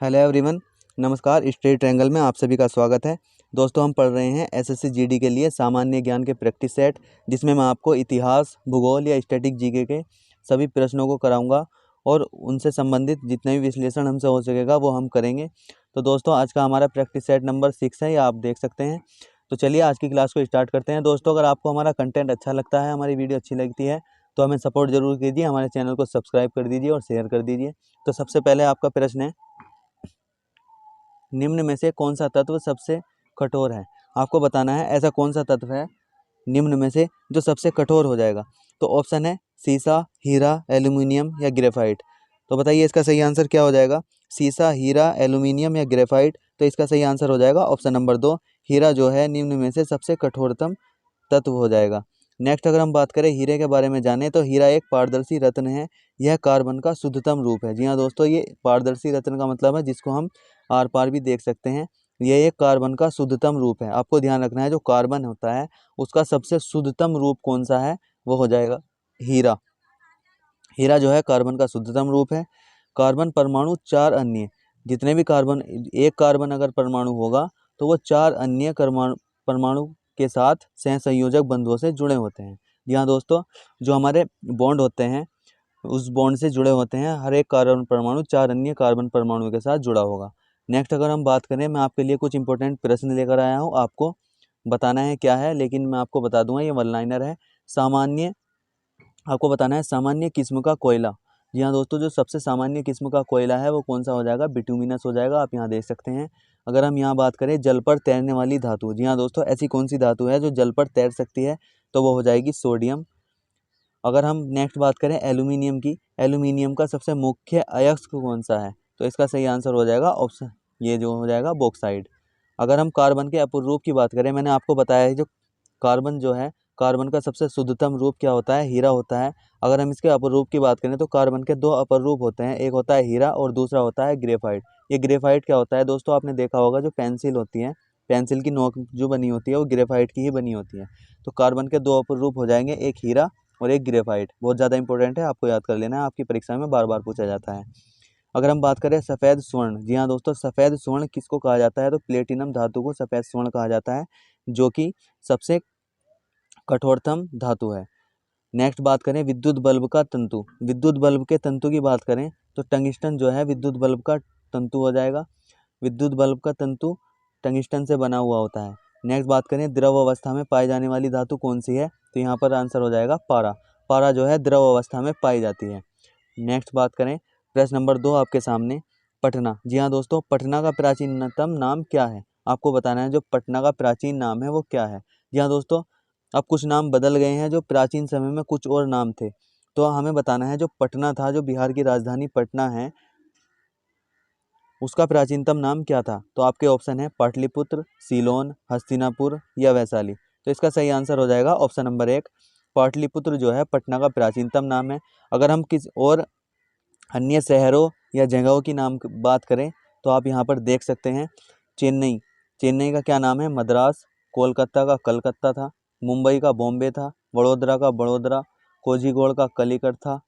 Hello everyone, नमस्कार। Straight triangle में आप सभी का स्वागत है। दोस्तों, हम पढ़ रहे हैं एसएससी जीडी के लिए सामान्य ज्ञान के प्रैक्टिस सेट, जिसमें मैं आपको इतिहास, भूगोल या स्टैटिक जीके के सभी प्रश्नों को कराऊंगा और उनसे संबंधित जितने भी विश्लेषण हमसे हो सकेगा वो हम करेंगे। तो दोस्तों, आज का हमारा प्रैक्टिस सेट नंबर 6 है, ये आप देख सकते हैं। तो चलिए आज की क्लास को स्टार्ट करते हैं। दोस्तों, अगर आपको हमारा कंटेंट अच्छा लगता है, हमारी वीडियो अच्छी लगती है, तो हमें सपोर्ट जरूर कीजिए, हमारे चैनल को सब्सक्राइब कर दीजिए और शेयर कर दीजिए। तो सबसे पहले आपका प्रश्न है, निम्न में से कौन सा तत्व सबसे कठोर है। आपको बताना है ऐसा कौन सा तत्व है निम्न में से जो सबसे कठोर हो जाएगा। तो ऑप्शन है सीसा, हीरा, एल्यूमिनियम या ग्रेफाइट। तो बताइए इसका सही आंसर क्या हो जाएगा। सीसा, हीरा, एल्यूमिनियम या ग्रेफाइट। तो इसका सही आंसर हो जाएगा ऑप्शन नंबर 2, हीरा जो है निम्न में से सबसे कठोरतम तत्व हो जाएगा। नेक्स्ट अगर हम बात करें हीरे के बारे में जाने, तो हीरा एक पारदर्शी रत्न है। यह कार्बन का शुद्धतम रूप है। जी हाँ दोस्तों, ये पारदर्शी रत्न का मतलब है जिसको हम आर पार भी देख सकते हैं। यह एक कार्बन का शुद्धतम रूप है। आपको ध्यान रखना है जो कार्बन होता है उसका सबसे शुद्धतम रूप कौन सा है, वो हो जाएगा हीरा। हीरा जो है कार्बन का शुद्धतम रूप है। कार्बन परमाणु 4 अन्य, जितने भी कार्बन, एक कार्बन अगर परमाणु होगा तो वो 4 अन्य परमाणु के साथ सहसंयोजक बंधुओं से जुड़े होते हैं। जी हाँ दोस्तों, जो हमारे बॉन्ड होते हैं उस बॉन्ड से जुड़े होते हैं। हर एक कार्बन परमाणु 4 अन्य कार्बन परमाणु के साथ जुड़ा होगा। नेक्स्ट अगर हम बात करें, मैं आपके लिए कुछ इंपॉर्टेंट प्रश्न लेकर आया हूँ, आपको बताना है क्या है, लेकिन मैं आपको बता दूंगा ये वन लाइनर है। सामान्य, आपको बताना है सामान्य किस्म का कोयला। जी हाँ दोस्तों, जो सबसे सामान्य किस्म का कोयला है वो कौन सा हो जाएगा, बिटुमिनस हो जाएगा। आप यहाँ देख सकते हैं। अगर हम यहाँ बात करें जल पर तैरने वाली धातु, जी हाँ दोस्तों, ऐसी कौन सी धातु है जो जल पर तैर सकती है, तो वो हो जाएगी सोडियम। अगर हम नेक्स्ट बात करें एल्यूमिनियम की, एल्यूमिनियम का सबसे मुख्य अयस्क कौन सा है, तो इसका सही आंसर हो जाएगा ऑप्शन, ये जो हो जाएगा बॉक्साइड। अगर हम कार्बन के अपूर्ण रूप की बात करें, मैंने आपको बताया है जो कार्बन जो है, कार्बन का सबसे शुद्धतम रूप क्या होता है, हीरा होता है। अगर हम इसके अपर रूप की बात करें तो कार्बन के 2 अपर रूप होते हैं, एक होता है हीरा और दूसरा होता है ग्रेफाइट। ये ग्रेफाइट क्या होता है दोस्तों, आपने देखा होगा जो पेंसिल होती है, पेंसिल की नोक जो बनी होती है वो ग्रेफाइट की ही बनी होती है। तो कार्बन के 2 अपर रूप हो जाएंगे, एक हीरा और एक ग्रेफाइट। बहुत ज़्यादा इंपॉर्टेंट है, आपको याद कर लेना है, आपकी परीक्षा में बार बार पूछा जाता है। अगर हम बात करें सफ़ेद स्वर्ण, जी हाँ दोस्तों, सफ़ेद स्वर्ण किसको कहा जाता है, तो प्लेटिनम धातु को सफ़ेद स्वर्ण कहा जाता है, जो कि सबसे कठोरतम धातु है। नेक्स्ट बात करें विद्युत बल्ब का तंतु, विद्युत बल्ब के तंतु की बात करें तो टंगिस्टन जो है विद्युत बल्ब का तंतु हो जाएगा। विद्युत बल्ब का तंतु टंगिस्टन से बना हुआ होता है। नेक्स्ट बात करें द्रव अवस्था में पाई जाने वाली धातु कौन सी है, तो यहाँ पर आंसर हो जाएगा पारा। पारा जो है द्रव अवस्था में पाई जाती है। नेक्स्ट बात करें प्रश्न नंबर 2 आपके सामने, पटना। जी हाँ दोस्तों, पटना का प्राचीनतम नाम क्या है, आपको बताना है जो पटना का प्राचीन नाम है वो क्या है। जी हाँ दोस्तों, अब कुछ नाम बदल गए हैं, जो प्राचीन समय में कुछ और नाम थे। तो हमें बताना है जो पटना था, जो बिहार की राजधानी पटना है, उसका प्राचीनतम नाम क्या था। तो आपके ऑप्शन है पाटलिपुत्र, सीलोन, हस्तिनापुर या वैशाली। तो इसका सही आंसर हो जाएगा ऑप्शन नंबर 1, पाटलिपुत्र जो है पटना का प्राचीनतम नाम है। अगर हम किस और अन्य शहरों या जगहों की नाम बात करें तो आप यहाँ पर देख सकते हैं चेन्नई, चेन्नई का क्या नाम है, मद्रास। कोलकाता का कलकत्ता था। मुंबई का बॉम्बे था। वडोदरा का बड़ोदरा। कोझीकोड का कलिकट था।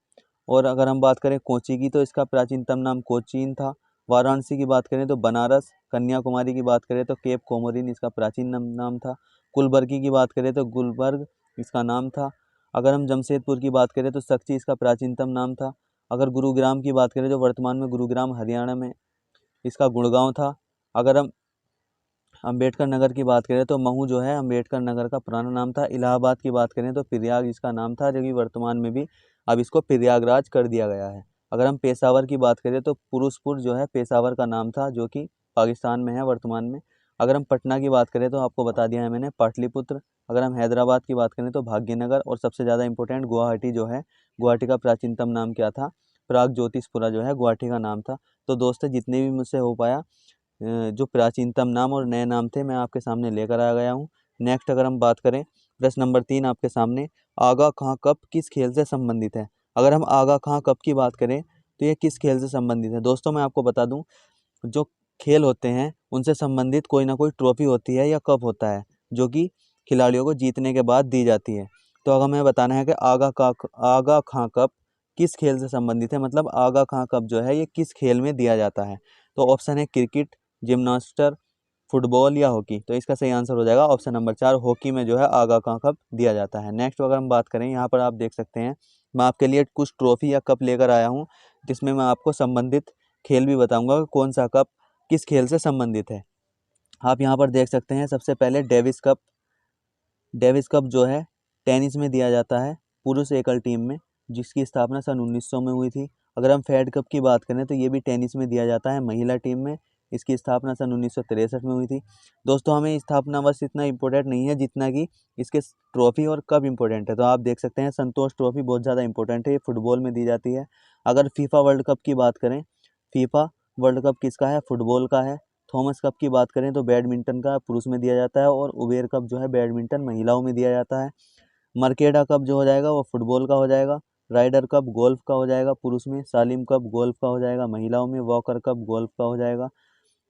और अगर हम बात करें कोची की, तो इसका प्राचीनतम नाम कोचीन था। वाराणसी की बात करें तो बनारस। कन्याकुमारी की बात करें तो केप कोमोरिन इसका प्राचीन नाम था। कुलबर्गी की बात करें तो गुलबर्ग इसका नाम था। अगर हम जमशेदपुर की बात करें तो सक्ची इसका प्राचीनतम नाम था। अगर गुरुग्राम की बात करें तो वर्तमान में गुरुग्राम हरियाणा में, इसका गुड़गांव था। अगर हम अंबेडकर नगर की बात करें तो महू जो है अंबेडकर नगर का पुराना नाम था। इलाहाबाद की बात करें तो प्रयाग इसका नाम था, जो कि वर्तमान में भी अब इसको प्रयागराज कर दिया गया है। अगर हम पेशावर की बात करें तो पुरुषपुर जो है पेशावर का नाम था, जो कि पाकिस्तान में है वर्तमान में। अगर हम पटना की बात करें तो आपको बता दिया है मैंने, पाटलिपुत्र। अगर हम हैदराबाद की बात करें तो भाग्यनगर। और सबसे ज़्यादा इंपॉर्टेंट गुवाहाटी जो है, गुवाहाटी का प्राचीनतम नाम क्या था, प्राग ज्योतिषपुरा जो है गुवाहाटी का नाम था। तो दोस्तों, जितने भी मुझसे हो पाया जो प्राचीनतम नाम और नए नाम थे मैं आपके सामने लेकर आ गया हूँ। नेक्स्ट अगर हम बात करें प्रश्न नंबर 3 आपके सामने, आगा खां कप किस खेल से संबंधित है। अगर हम आगा खां कप की बात करें तो ये किस खेल से संबंधित है। दोस्तों, मैं आपको बता दूं, जो खेल होते हैं उनसे संबंधित कोई ना कोई ट्रॉफी होती है या कप होता है, जो कि खिलाड़ियों को जीतने के बाद दी जाती है। तो अगर हमें बताना है कि आगा खां कप किस खेल से संबंधित है, मतलब आगा खां कप जो है ये किस खेल में दिया जाता है। तो ऑप्शन है क्रिकेट, जिम्नास्टर, फुटबॉल या हॉकी। तो इसका सही आंसर हो जाएगा ऑप्शन नंबर 4, हॉकी में जो है आगा खां कप दिया जाता है। नेक्स्ट अगर हम बात करें, यहाँ पर आप देख सकते हैं मैं आपके लिए कुछ ट्रॉफी या कप लेकर आया हूँ, जिसमें मैं आपको संबंधित खेल भी बताऊंगा कि कौन सा कप किस खेल से संबंधित है। आप यहाँ पर देख सकते हैं सबसे पहले डेविस कप। डेविस कप जो है टेनिस में दिया जाता है पुरुष एकल टीम में, जिसकी स्थापना सन 1900 में हुई थी। अगर हम फेड कप की बात करें तो ये भी टेनिस में दिया जाता है महिला टीम में, इसकी स्थापना सन 1963 में हुई थी। दोस्तों हमें स्थापना बस इतना इम्पोर्टेंट नहीं है जितना कि इसके ट्रॉफी और कब इम्पोर्टेंट है। तो आप देख सकते हैं संतोष ट्रॉफी बहुत ज़्यादा इंपॉर्टेंट है, ये फुटबॉल में दी जाती है। अगर फीफा वर्ल्ड कप की बात करें, फीफा वर्ल्ड कप किसका है, फुटबॉल का है। थॉमस कप की बात करें तो बैडमिंटन का पुरुष में दिया जाता है, और उबेर कप जो है बैडमिंटन महिलाओं में दिया जाता है। मर्केडा कप जो हो जाएगा वो फुटबॉल का हो जाएगा। राइडर कप गोल्फ का हो जाएगा पुरुष में। सालिम कप गोल्फ का हो जाएगा महिलाओं में। वॉकर कप गोल्फ का हो जाएगा।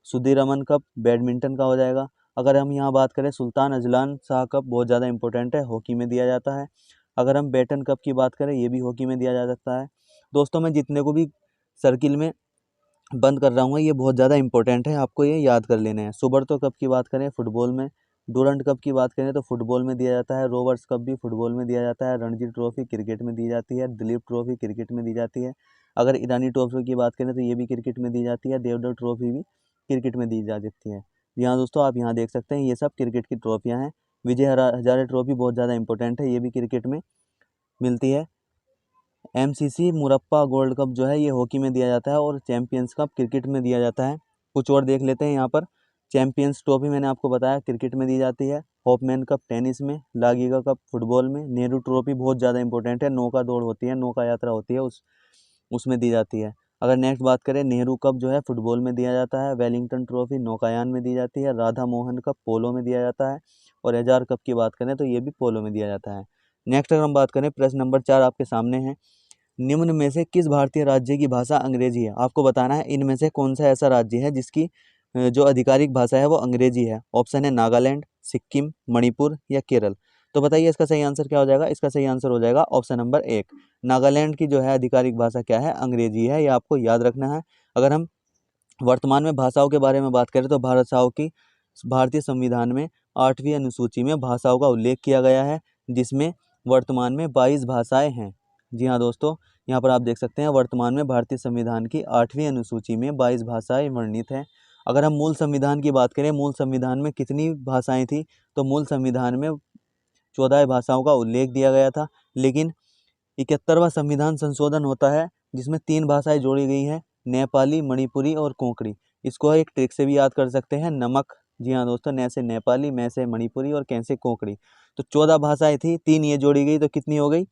सुधीरमन कप बैडमिंटन का हो जाएगा। अगर हम यहाँ बात करें सुल्तान अजलान शाह कप बहुत ज़्यादा इंपॉर्टेंट है, हॉकी में दिया जाता है। अगर हम बैटन कप की बात करें ये भी हॉकी में दिया जा सकता है। दोस्तों मैं जितने को भी सर्किल में बंद कर रहा हूँ ये बहुत ज़्यादा इंपॉर्टेंट है, आपको ये याद कर लेने हैं। सुबर्तो कप की बात करें फुटबॉल में। डूरंट कप की बात करें तो फुटबॉल में दिया जाता है। रोवर्स कप भी फुटबॉल में दिया जाता है। रणजी ट्रॉफी क्रिकेट में दी जाती है। दिलीप ट्रॉफी क्रिकेट में दी जाती है। अगर ईरानी ट्रॉफी की बात करें तो ये भी क्रिकेट में दी जाती है। देवधर ट्रॉफी भी क्रिकेट में दी जा सकती है। जी हाँ दोस्तों, आप यहाँ देख सकते हैं ये सब क्रिकेट की ट्रॉफियाँ हैं। विजय हजारे ट्रॉफी बहुत ज़्यादा इंपॉर्टेंट है, ये भी क्रिकेट में मिलती है। एमसीसी मुरप्पा गोल्ड कप जो है ये हॉकी में दिया जाता है, और चैंपियंस कप क्रिकेट में दिया जाता है। कुछ और देख लेते हैं यहाँ पर। चैंपियंस ट्रॉफी मैंने आपको बताया क्रिकेट में दी जाती है। हॉपमैन कप टेनिस में। लागिगा कप फुटबॉल में। नेहरू ट्रॉफी बहुत ज़्यादा इंपॉर्टेंट है, नौका दौड़ होती है, नौका यात्रा होती है, उसमें दी जाती है। अगर नेक्स्ट बात करें, नेहरू कप जो है फुटबॉल में दिया जाता है। वेलिंगटन ट्रॉफी नौकायान में दी जाती है। राधा मोहन कप पोलो में दिया जाता है। और एजार कप की बात करें तो ये भी पोलो में दिया जाता है। नेक्स्ट अगर हम बात करें, प्रश्न नंबर 4 आपके सामने है। निम्न में से किस भारतीय राज्य की भाषा अंग्रेजी है? आपको बताना है इनमें से कौन सा ऐसा राज्य है जिसकी जो आधिकारिक भाषा है वो अंग्रेजी है। ऑप्शन है नागालैंड, सिक्किम, मणिपुर या केरल। तो बताइए इसका सही आंसर क्या हो जाएगा? इसका सही आंसर हो जाएगा ऑप्शन नंबर 1। नागालैंड की जो है आधिकारिक भाषा क्या है? अंग्रेजी है, ये आपको याद रखना है। अगर हम वर्तमान में भाषाओं के बारे में बात करें तो भारतीय संविधान में 8वीं अनुसूची में भाषाओं का उल्लेख किया गया है, जिसमें वर्तमान में 22 भाषाएं हैं। जी हाँ दोस्तों, यहाँ पर आप देख सकते हैं वर्तमान में भारतीय संविधान की 8वीं अनुसूची में 22 भाषाएं वर्णित हैं। अगर हम मूल संविधान की बात करें, मूल संविधान में कितनी भाषाएं थी? तो मूल संविधान में 14 भाषाओं का उल्लेख दिया गया था, लेकिन 71वां संविधान संशोधन होता है जिसमें 3 भाषाएं जोड़ी गई हैं, नेपाली, मणिपुरी और कोंकणी। इसको एक ट्रिक से भी याद कर सकते हैं, नमक। जी हाँ दोस्तों, न से नेपाली, मैं से मणिपुरी और कैसे कोंकणी। तो 14 भाषाएं थी, 3 ये जोड़ी गई तो कितनी हो गई?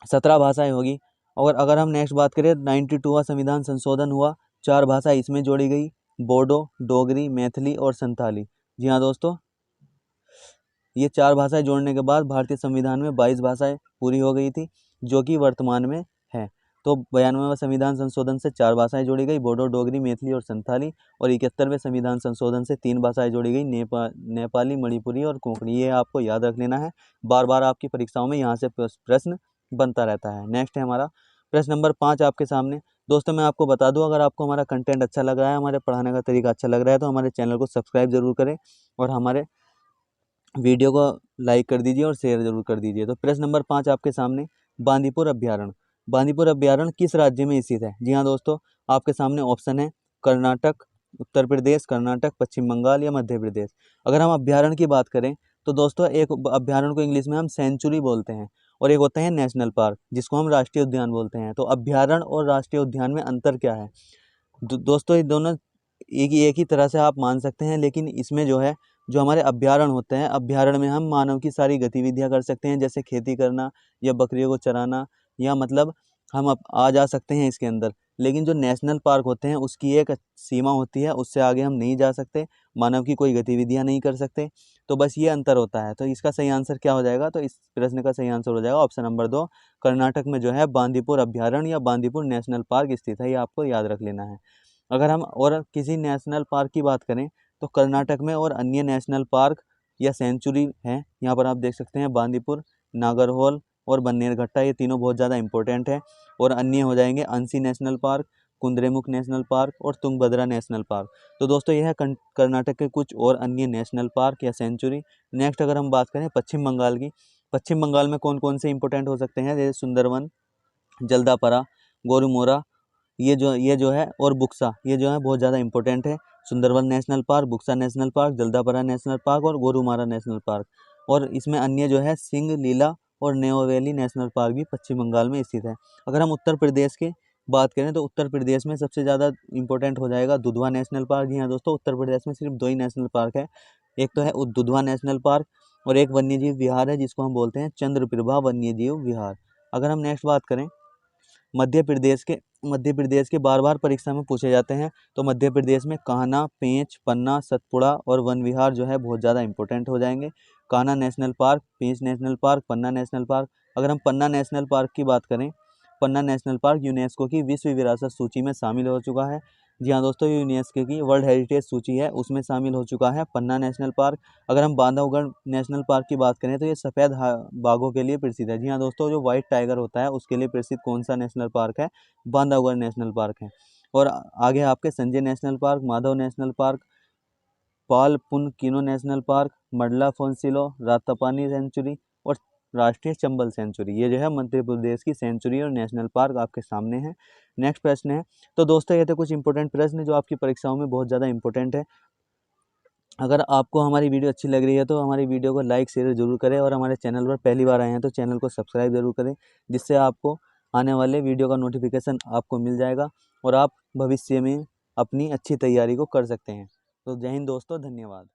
17 भाषाएं होगी। और अगर हम नेक्स्ट बात करें, 92वां संविधान संशोधन हुआ, 4 भाषा इसमें जोड़ी गई, बोडो, डोगरी, मैथिली और संथाली। जी हाँ दोस्तों, ये 4 भाषाएं जोड़ने के बाद भारतीय संविधान में 22 भाषाएं पूरी हो गई थी, जो कि वर्तमान में है। तो 92वें संविधान संशोधन से 4 भाषाएं जोड़ी गई, बोडो, डोगरी, मैथिली और संथाली। और 71वें संविधान संशोधन से 3 भाषाएं जोड़ी गई, नेपाली, मणिपुरी और कोंकणी। ये आपको याद रख लेना है, बार बार आपकी परीक्षाओं में यहाँ से प्रश्न बनता रहता है। नेक्स्ट है हमारा प्रश्न नंबर 5 आपके सामने। दोस्तों मैं आपको बता दूं, अगर आपको हमारा कंटेंट अच्छा लग रहा है, हमारे पढ़ाने का तरीका अच्छा लग रहा है, तो हमारे चैनल को सब्सक्राइब जरूर करें और हमारे वीडियो को लाइक कर दीजिए और शेयर जरूर कर दीजिए। तो प्रश्न नंबर 5 आपके सामने, बांदीपुर अभ्यारण्य। बांदीपुर अभ्यारण्य किस राज्य में स्थित है? जी हाँ दोस्तों, आपके सामने ऑप्शन है कर्नाटक, उत्तर प्रदेश, कर्नाटक, पश्चिम बंगाल या मध्य प्रदेश। अगर हम अभ्यारण्य की बात करें तो दोस्तों एक अभ्यारण्य को इंग्लिश में हम सेंचुरी बोलते हैं, और एक होता है नेशनल पार्क जिसको हम राष्ट्रीय उद्यान बोलते हैं। तो अभ्यारण्य और राष्ट्रीय उद्यान में अंतर क्या है? दोस्तों ये दोनों एक ही तरह से आप मान सकते हैं, लेकिन इसमें जो है जो हमारे अभ्यारण्य होते हैं, अभ्यारण्य में हम मानव की सारी गतिविधियां कर सकते हैं, जैसे खेती करना या बकरियों को चराना, या मतलब हम आ जा सकते हैं इसके अंदर। लेकिन जो नेशनल पार्क होते हैं उसकी एक सीमा होती है, उससे आगे हम नहीं जा सकते, मानव की कोई गतिविधियां नहीं कर सकते। तो बस ये अंतर होता है। तो इसका सही आंसर क्या हो जाएगा? तो इस प्रश्न का सही आंसर हो जाएगा ऑप्शन नंबर 2, कर्नाटक में जो है बांदीपुर अभ्यारण्य या बांदीपुर नेशनल पार्क स्थित है। ये आपको याद रख लेना है। अगर हम और किसी नेशनल पार्क की बात करें तो कर्नाटक में और अन्य नेशनल पार्क या सेंचुरी हैं, यहाँ पर आप देख सकते हैं बांदीपुर, नागरहोल और बन्नेरघट्टा, ये तीनों बहुत ज़्यादा इंपॉर्टेंट है। और अन्य हो जाएंगे Anshi national park, Kudremukh national park और तुंगभद्रा नेशनल पार्क। तो दोस्तों यह है कर्नाटक के कुछ और अन्य नेशनल पार्क या सेंचुरी। नेक्स्ट अगर हम बात करें पश्चिम बंगाल की, पश्चिम बंगाल में कौन कौन से इंपॉर्टेंट हो सकते हैं, जैसे सुंदरवन, जल्दापरा, गोरुमोरा, ये जो है, और बुक्सा, ये जो है बहुत ज़्यादा इंपॉर्टेंट है। Sundarban national park, Buxa national park, Jaldapara national park और गोरुमारा नेशनल पार्क। और इसमें अन्य जो है सिंग, लीला और नेओवेली नेशनल पार्क भी पश्चिम बंगाल में स्थित है। अगर हम उत्तर प्रदेश की बात करें तो उत्तर प्रदेश में सबसे ज़्यादा इंपॉर्टेंट हो जाएगा दुधवा नेशनल पार्क। जी हाँ दोस्तों, उत्तर प्रदेश में सिर्फ 2 ही नेशनल पार्क है, एक तो है दुधवा नेशनल पार्क और एक वन्यजीव विहार है जिसको हम बोलते हैं चंद्रप्रभा वन्यजीव विहार। अगर हम नेक्स्ट बात करें मध्य प्रदेश के बार बार परीक्षा में पूछे जाते हैं, तो मध्य प्रदेश में कान्हा, पेंच, पन्ना, सतपुड़ा और वन विहार जो है बहुत ज़्यादा इंपॉर्टेंट हो जाएंगे। कान्हा नेशनल पार्क, पेंच नेशनल पार्क, पन्ना नेशनल पार्क। अगर हम पन्ना नेशनल पार्क की बात करें, पन्ना नेशनल पार्क यूनेस्को की विश्व विरासत सूची में शामिल हो चुका है। जी हाँ दोस्तों, यूनेस्को की वर्ल्ड हेरिटेज सूची है उसमें शामिल हो चुका है पन्ना नेशनल पार्क। अगर हम बांधवगढ़ नेशनल पार्क की बात करें तो ये सफ़ेद बाघों के लिए प्रसिद्ध है। जी हाँ दोस्तों, जो व्हाइट टाइगर होता है उसके लिए प्रसिद्ध कौन सा नेशनल पार्क है, बांधवगढ़ नेशनल पार्क है। और आगे आपके Sanjay national park, Madhav national park, पाल पुनकिनो नेशनल पार्क, मंडला फोंसिलो, रातापानी सेंचुरी और राष्ट्रीय चंबल सेंचुरी। ये जो है मध्य प्रदेश की सेंचुरी और नेशनल पार्क आपके सामने है। नेक्स्ट प्रश्न है, तो दोस्तों ये थे कुछ इंपॉर्टेंट प्रश्न जो आपकी परीक्षाओं में बहुत ज़्यादा इंपॉर्टेंट है। अगर आपको हमारी वीडियो अच्छी लग रही है तो हमारी वीडियो को लाइक शेयर जरूर करें और हमारे चैनल पर पहली बार आए हैं तो चैनल को सब्सक्राइब जरूर करें, जिससे आपको आने वाले वीडियो का नोटिफिकेशन आपको मिल जाएगा और आप भविष्य में अपनी अच्छी तैयारी को कर सकते हैं। तो जय हिंद दोस्तों, धन्यवाद।